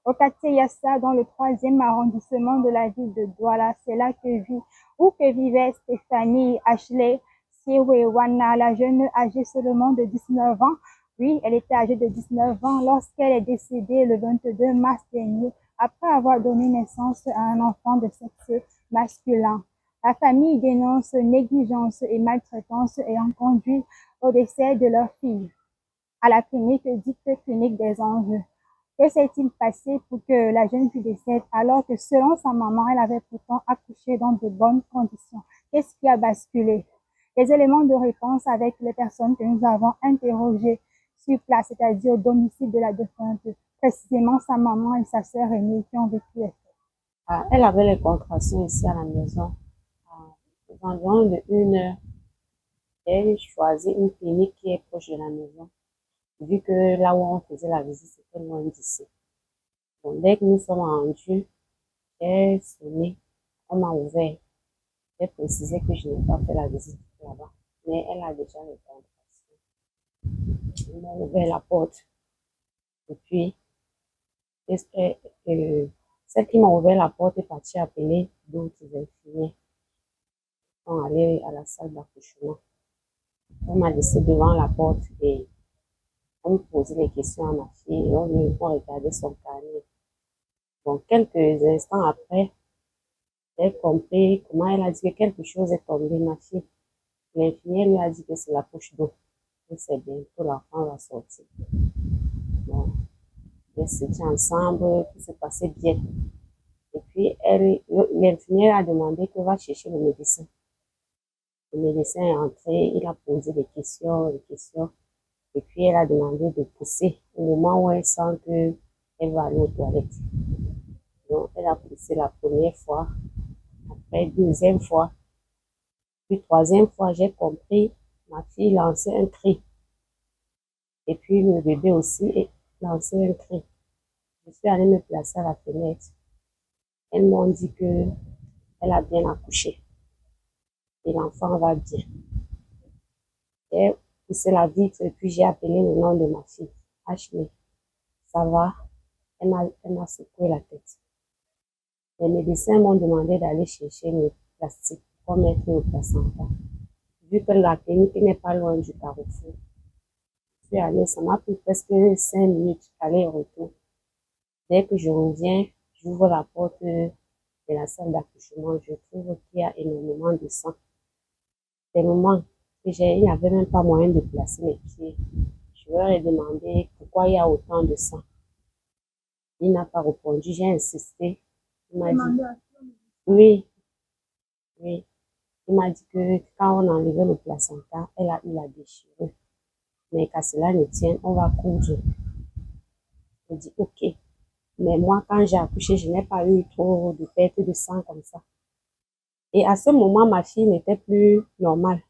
au quartier Yassa, dans le 3e arrondissement de la ville de Douala. C'est là que vivait Stéphanie Ashley Siwewana, la jeune âgée seulement de 19 ans. Oui, elle était âgée de 19 ans lorsqu'elle est décédée le 22 mars dernier après avoir donné naissance à un enfant de sexe masculin. La famille dénonce négligence et maltraitance ayant conduit au décès de leur fille à la clinique dite clinique des anges. Que s'est-il passé pour que la jeune fille décède alors que selon sa maman, elle avait pourtant accouché dans de bonnes conditions? Qu'est-ce qui a basculé? Les éléments de réponse avec les personnes que nous avons interrogées sur place, c'est-à-dire au domicile de la défunte, précisément sa maman et sa sœur aînée qui ont vécu les faits. Elle avait les contractions ici à la maison. Aux environs de 1 heure, elle choisit une clinique qui est proche de la maison, vu que là où on faisait la visite, c'était loin d'ici. Donc, dès que nous sommes rendus, j'ai sonné, on m'a ouvert. J'ai précisé que je n'ai pas fait la visite là-bas, mais elle a déjà les contractions. Ils m'ont ouvert la porte. Et puis, celle qui m'a ouvert la porte est partie appeler d'autres infirmiers. Ils sont allés à la salle d'accouchement. On m'a laissé devant la porte et on me posait des questions à ma fille et on regardait son carnet. Donc, quelques instants après, j'ai compris comment elle a dit que quelque chose est tombé, ma fille. L'infirmière lui a dit que c'est la poche d'eau. Que c'est bientôt l'enfant va sortir. Bon, on s'est dit ensemble, tout s'est passé bien. Et puis, l'infirmière a demandé que va chercher le médecin. Le médecin est entré, il a posé des questions. Et puis, elle a demandé de pousser au moment où elle sent qu'elle va aller aux toilettes. Donc, elle a poussé la première fois, après deuxième fois, puis troisième fois, j'ai compris, ma fille lançait un cri. Et puis, le bébé aussi lançait un cri. Je suis allée me placer à la fenêtre. Elles m'ont dit qu'elle a bien accouché et l'enfant va bien. J'ai poussé la vitre et puis j'ai appelé le nom de ma fille. Ashley, ça va? Elle m'a secoué la tête. Les médecins m'ont demandé d'aller chercher le plastique pour mettre au placenta. Vu que la clinique n'est pas loin du carrefour, je suis allée, ça m'a pris presque 5 minutes aller-retour. Dès que je reviens, j'ouvre la porte de la salle d'accouchement, je trouve qu'il y a énormément de sang. Des moments que il n'y avait même pas moyen de placer mes pieds. Je leur ai demandé pourquoi il y a autant de sang. Il n'a pas répondu, j'ai insisté. Il m'a dit, oui, oui. Il m'a dit que quand on a enlevé le placenta, elle a eu la déchirure. Mais qu'à cela ne tienne, on va coudre. Je dis, ok. Mais moi, quand j'ai accouché, je n'ai pas eu trop de perte de sang comme ça. Et à ce moment, ma fille n'était plus normale.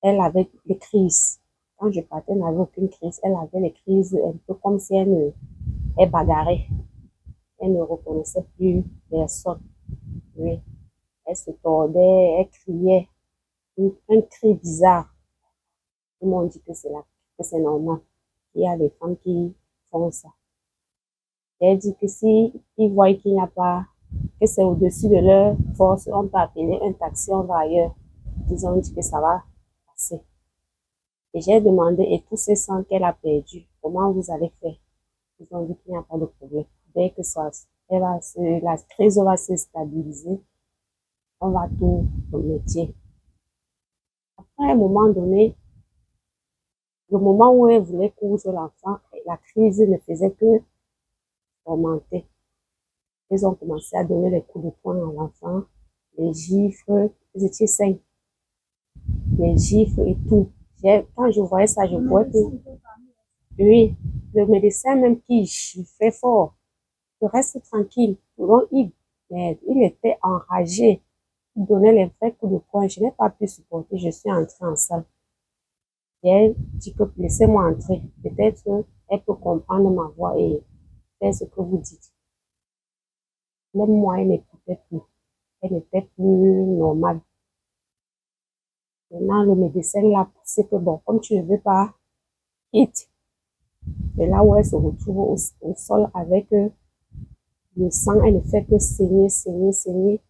Elle avait des crises. Quand je partais, elle n'avait aucune crise. Elle avait les crises un peu comme si elle bagarrait. Elle ne reconnaissait plus personne. Oui. Elle se tordait, elle criait. Un cri bizarre. Ils m'ont dit que c'est normal. Il y a des femmes qui font ça. J'ai dit que si ils voient qu'il n'y a pas, que c'est au-dessus de leur force, on peut appeler un taxi, on va ailleurs. Ils ont dit que ça va passer. Et j'ai demandé, et tous ces sangs qu'elle a perdus, comment vous allez faire? Ils ont dit qu'il n'y a pas de problème. Dès que la crise va se stabiliser, on va tout remettre. Après un moment donné, le moment où elle voulait coudre l'enfant, la crise ne faisait que augmenter. Ils ont commencé à donner les coups de poing à l'enfant, les gifles, ils étaient sains, les gifles et tout. Quand je voyais ça, je voyais que, oui, le médecin même qui giflait fort, je reste tranquille. Donc, il était enragé. Il donnait les vrais coups de poing. Je n'ai pas pu supporter. Je suis entrée en salle. J'ai dit que laissez-moi entrer. Peut-être qu'elle peut comprendre ma voix et faire ce que vous dites. Même moi, elle n'écoutait plus. Elle n'était plus normale. Maintenant, le médecin l'a poussé que bon, comme tu ne veux pas, quitte. C'est là où elle se retrouve au sol avec le sang. Elle ne fait que saigner, saigner, saigner.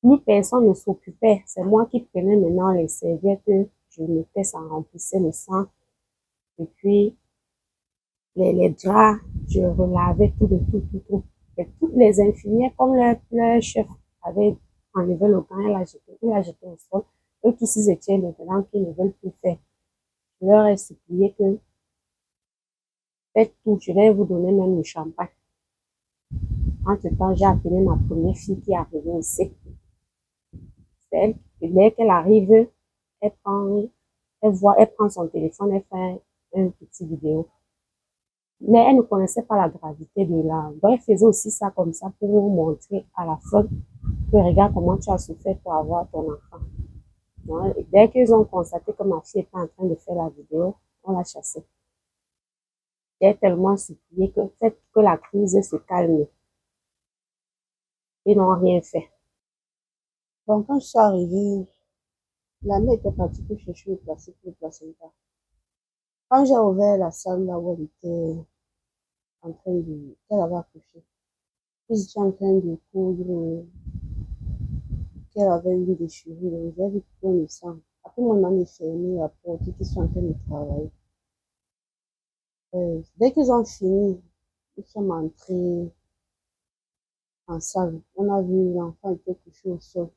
Plus personne ne s'occupait. C'est moi qui prenais maintenant les serviettes. Je mettais, ça remplissait le sang. Et puis, les draps, je relavais tout de tout, tout, tout. Et toutes les infirmières, comme leur chef avait enlevé le gant, il l'a jeté au sol. Eux tous, ils étaient maintenant qu'ils ne veulent plus faire. Je leur ai supplié que faites tout, je vais vous donner même le champagne. Entre-temps, j'ai appelé ma première fille qui est arrivée aussi. C'est elle, dès qu'elle arrive, elle prend, elle prend son téléphone, elle fait une petite vidéo. Mais elle ne connaissait pas la gravité de la... Donc, elle faisait aussi ça comme ça pour nous montrer à la fin que regarde comment tu as souffert pour avoir ton enfant. Donc, dès qu'ils ont constaté que ma fille était en train de faire la vidéo, on l'a chassée. J'ai tellement supplié que faites que la crise se calme. Ils n'ont rien fait. Donc, quand je suis arrivée, la mère était partie pour chercher le plastique pour le placenta. Quand j'ai ouvert la salle là où elle était en train de... Elle avait accouché. Ils étaient en train de coudre qu'elle avait une déchirure. Donc, j'ai vu plein de sang. Après, mon ami fermé la porte et qu'ils sont en train de travailler. Dès qu'ils ont fini, ils sont entrés en salle. On a vu l'enfant était couché au sol.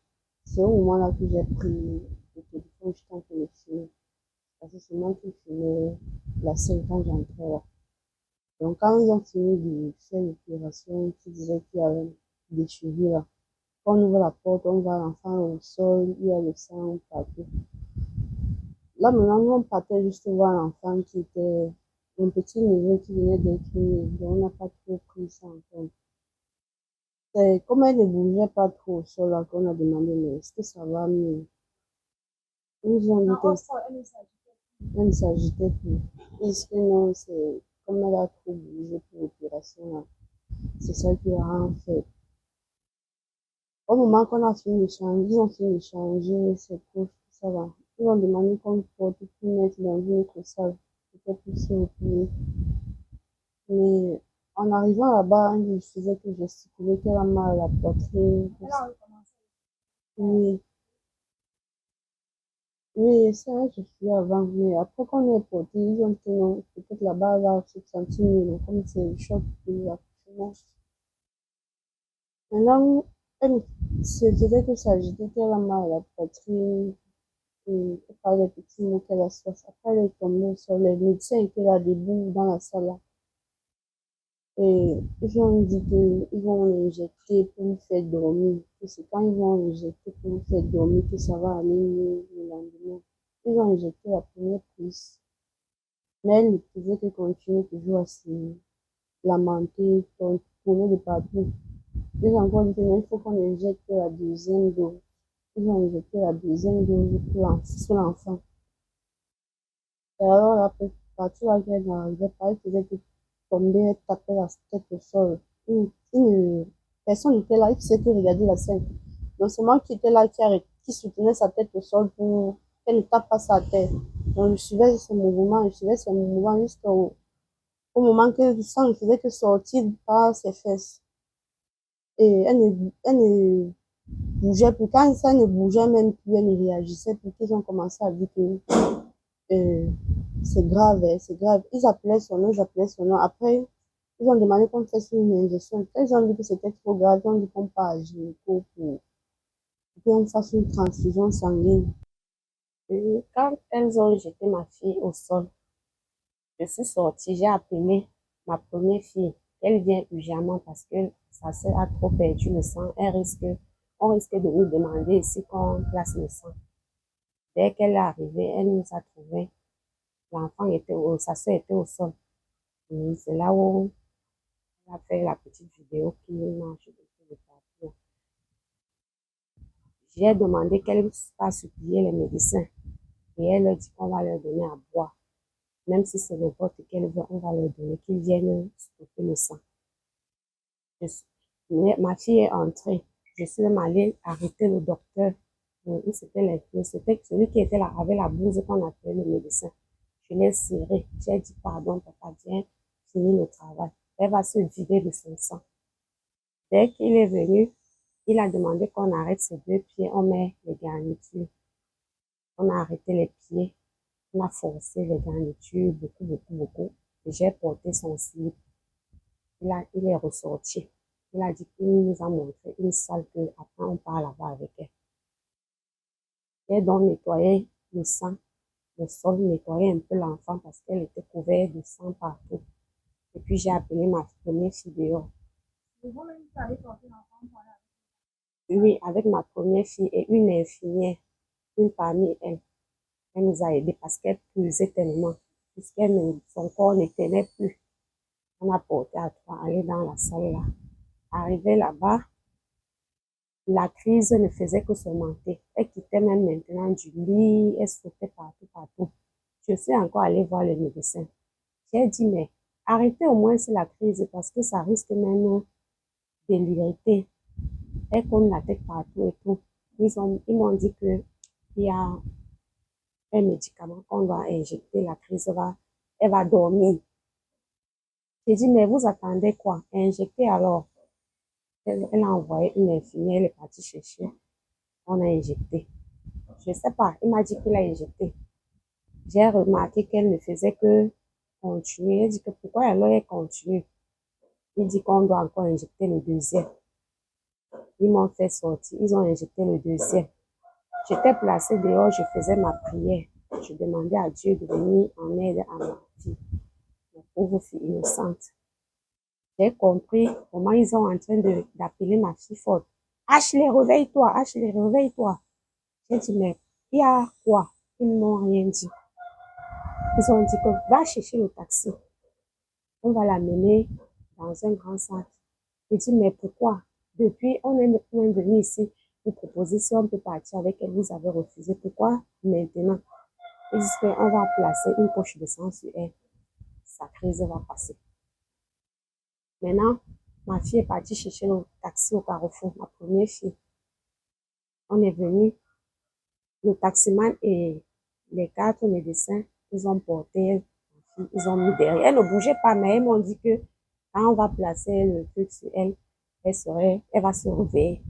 C'est au moment là que j'ai pris le téléphone, j'étais en train de filmer. Parce que c'est moi qui filmais la scène quand j'entrais là. Donc quand ils ont fini de faire l'opération, qui disait qu'il y avait des cheveux là. Quand on ouvre la porte, on voit l'enfant au sol, il y a le sang partout. Là maintenant, nous on partait juste voir l'enfant qui était un petit neveu qui venait d'être né. Donc on n'a pas trop pris ça en compte. C'est comme elle ne bougeait pas trop au sol là qu'on a demandé, mais est-ce que ça va mieux? Ils ont dit qu'elle ne s'agitait plus. Est-ce que non, c'est comme elle a trop bougé pour l'opération là. C'est ça qui a en fait. Au moment qu'on a fini d'échanger, ils ont fini d'échanger ces couches, tout ça va. Ils ont demandé qu'on porte tout mettre dans une autre salle. C'était plus sûr pour nous. Mais en arrivant là-bas, il faisait que gesticuler qu'elle a mal à la poitrine. Oui, oui, ça, je suis avant. Mais après qu'on est porté, ils ont dit non, peut-être là-bas, là, c'est senti mieux. Comme c'est le choc de l'accouchement. Maintenant, elle se faisait que s'agitait qu'elle a mal à la poitrine. Et par les petits mots qu'elle a sortis. Après, elle est tombée au sol. Les médecins étaient là debout dans la salle là. Et ils ont dit qu'ils vont l'injecter pour lui faire dormir. Que c'est quand ils vont l'injecter pour lui faire dormir que ça va aller mieux le lendemain. Ils ont injecté la première prise. Mais elle ne faisait que continuer toujours à se lamenter, tourner de partout. Ils ont encore dit que non, il faut qu'on injecte la deuxième dose. Ils ont injecté la deuxième dose sur l'enfant. Et alors, là, à partir de là qu'elle n'arrivait pas, elle faisait que tomber, elle tapait la tête au sol. Personne n'était là, il faisait que regarder la scène. Donc, c'est moi qui étais là, qui soutenait sa tête au sol pour qu'elle ne tape pas sa tête. Donc, je suivais ses mouvements jusqu'au moment que le sang ne faisait que sortir par ses fesses. Et elle ne bougeait plus. Quand ça ne bougeait même plus, elle ne réagissait plus, qu'ils ont commencé à dire que euh, c'est grave, hein, c'est grave. Ils appelaient son nom, ils appelaient son nom. Après, ils ont demandé qu'on fasse une injection. Quand ils ont dit que c'était trop grave, ils ont dit qu'on part à gynéco pour qu'on fasse une transfusion sanguine. Et quand elles ont jeté ma fille au sol, je suis sortie, j'ai appelé ma première fille. Elle vient urgemment parce que sa sœur a trop perdu le sang. On risque de nous demander ici qu'on place le sang. Dès qu'elle est arrivée, elle nous a trouvé. Sa sœur était au sol. Et c'est là où on a fait la petite vidéo qui marche de partout. J'ai demandé qu'elle fasse supplier les médecins. Et elle leur dit qu'on va leur donner à boire. Même si c'est n'importe quel veut, on va leur donner, qu'ils viennent stopper le sang. Ma fille est entrée. Je suis même allée arrêter le docteur. C'était celui qui était là avec la blouse qu'on appelait le médecin. Je l'ai serré. J'ai dit, pardon, papa, viens finir le travail. Elle va se vider de son sang. Dès qu'il est venu, il a demandé qu'on arrête ses 2 pieds, on met les garnitures. On a arrêté les pieds, on a forcé les garnitures, beaucoup. Et j'ai porté son slip. Il est ressorti. Il a dit qu'il nous a montré une salle que après on part là-bas avec elle. J'ai donc nettoyé le sang, le sol, nettoyé un peu l'enfant parce qu'elle était couverte de sang partout. Et puis j'ai appelé ma première fille dehors. Oui, avec ma première fille et une infirmière, une parmi elles. Elle nous a aidés parce qu'elle puisait tellement, son corps ne tenait plus. On a porté à 3, aller dans la salle là. Arrivé là-bas, la crise ne faisait que s'augmenter. Elle quittait même maintenant du lit, elle sautait partout. Je suis encore allée voir le médecin. J'ai dit, mais arrêtez au moins la crise parce que ça risque même de l'irriter. Elle cogne la tête partout et tout. Ils m'ont dit qu'il y a un médicament qu'on doit injecter, la crise elle va dormir. J'ai dit, mais vous attendez quoi? Injecter alors. Elle a envoyé une infirmière, elle est partie chercher. On a injecté. Je ne sais pas, il m'a dit qu'il a injecté. J'ai remarqué qu'elle ne faisait que continuer. Elle dit que pourquoi alors elle continue? Il dit qu'on doit encore injecter le deuxième. Ils m'ont fait sortir, ils ont injecté le deuxième. J'étais placée dehors, je faisais ma prière. Je demandais à Dieu de venir en aide à ma fille, ma pauvre fille innocente. J'ai compris comment ils sont en train d'appeler ma fille forte. Ashley, réveille-toi, Ashley, réveille-toi. J'ai dit, mais il y a quoi? Ils ne m'ont rien dit. Ils ont dit que va chercher le taxi. On va l'amener dans un grand centre. J'ai dit, mais pourquoi? Depuis, on est même venu ici vous proposer si on peut partir avec elle. Vous avez refusé. Pourquoi maintenant? Ils disent qu'on va placer une poche de sang sur elle. Sa crise va passer. Maintenant, ma fille est partie chercher le taxi au Carrefour, ma première fille. On est venu, le taximan et les 4 médecins, ils ont porté ma fille, ils ont mis derrière. Elle ne bougeait pas, mais ils m'ont dit que quand on va placer le truc sur elle, elle va se réveiller.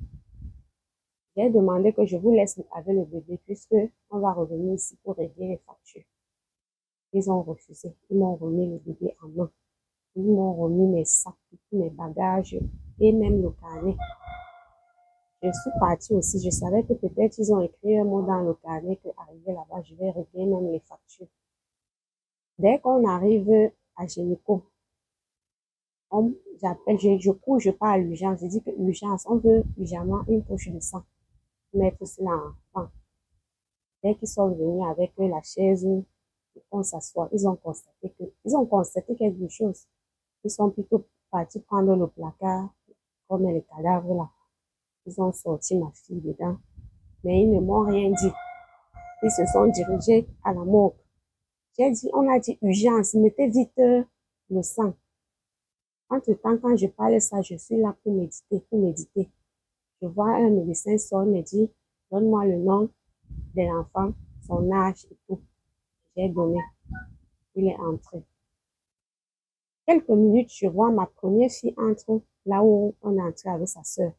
J'ai demandé que je vous laisse avec le bébé puisque on va revenir ici pour régler les factures. Ils ont refusé. Ils m'ont remis le bébé en main. Ils m'ont remis mes sacs, tous mes bagages et même le carnet. Je suis partie aussi. Je savais que peut-être ils ont écrit un mot dans le carnet que arrivé là-bas, je vais régler même les factures. Dès qu'on arrive à Génico, j'appelle, je cours, je pars à l'urgence. Je dis que l'urgence, on veut urgemment une poche de sang. Mettre cela en enfant. Dès qu'ils sont venus avec la chaise, on s'assoit, ils ont constaté quelque chose. Ils sont plutôt partis prendre le placard, comme les cadavres là. Ils ont sorti ma fille dedans, mais ils ne m'ont rien dit. Ils se sont dirigés à la morgue. On a dit urgence, mettez vite le sang. Entre-temps, quand je parle ça, je suis là pour méditer. Je vois un médecin sort, me dit, donne-moi le nom de l'enfant, son âge et tout. J'ai donné. Il est entré. Quelques minutes, je vois ma première fille entrer là où on est entré avec sa sœur.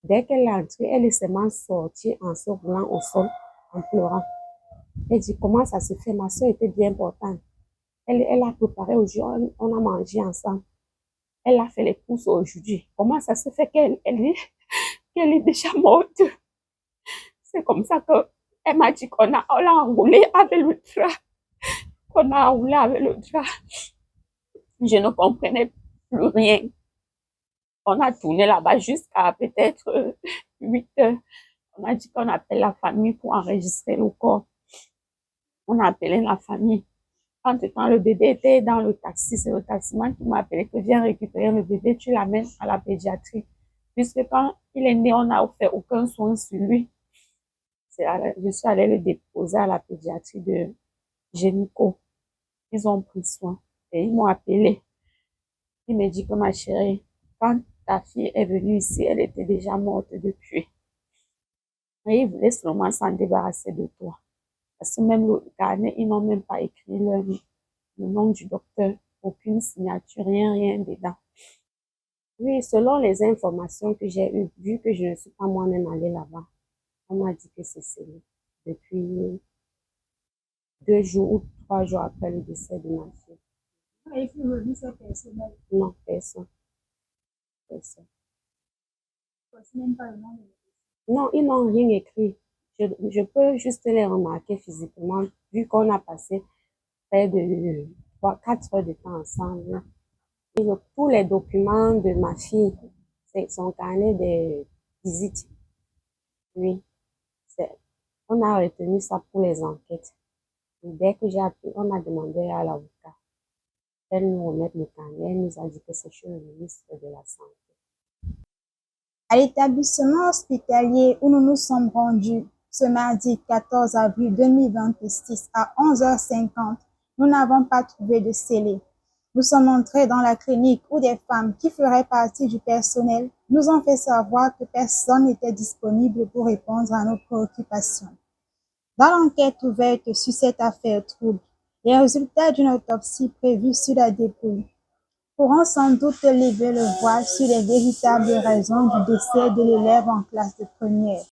Dès qu'elle est entrée, elle est seulement sortie en se roulant au sol, en pleurant. Elle dit, comment ça se fait? Ma sœur était bien importante. Elle a préparé aujourd'hui, on a mangé ensemble. Elle a fait les courses aujourd'hui. Comment ça se fait qu'elle est déjà morte? C'est comme ça qu'elle m'a dit qu'on l'a enroulé avec le drap. Qu'on a enroulé avec le drap. Je ne comprenais plus rien. On a tourné là-bas jusqu'à peut-être 8 heures. On a dit qu'on appelle la famille pour enregistrer le corps. On a appelé la famille. Entre-temps, le bébé était dans le taxi. C'est le taximan qui m'a appelé que viens récupérer le bébé, tu l'amènes à la pédiatrie. Puisque quand il est né, on n'a fait aucun soin sur lui. Je suis allée le déposer à la pédiatrie de Génico. Ils ont pris soin et ils m'ont appelé. Il me dit que ma chérie, quand ta fille est venue ici, elle était déjà morte depuis. Et il voulait seulement s'en débarrasser de toi. Parce que même le carnet, ils n'ont même pas écrit le nom du docteur, aucune signature, rien dedans. Oui, selon les informations que j'ai eues, vu que je ne suis pas moi-même allée là-bas, on m'a dit que c'est scellé depuis 2 jours ou 3 jours après le décès de ma fille. Et puis, revenu, c'est personnel. Non, personne. Personne. C'est même pas le nom de Non, ils n'ont rien écrit. Je peux juste les remarquer physiquement, vu qu'on a passé près de 4 heures de temps ensemble. Et tous les documents de ma fille, c'est son carnet de visite. Oui, on a retenu ça pour les enquêtes. Et dès que j'ai appris, on a demandé à l'avocat qu'elle nous remette le carnet. Elle nous a dit que c'est chez le ministre de la Santé. À l'établissement hospitalier où nous nous sommes rendus ce mardi 14 avril 2026 à 11h50, nous n'avons pas trouvé de scellé. Nous sommes entrés dans la clinique où des femmes qui feraient partie du personnel nous ont fait savoir que personne n'était disponible pour répondre à nos préoccupations. Dans l'enquête ouverte sur cette affaire trouble, les résultats d'une autopsie prévue sur la dépouille pourront sans doute lever le voile sur les véritables raisons du décès de l'élève en classe de première.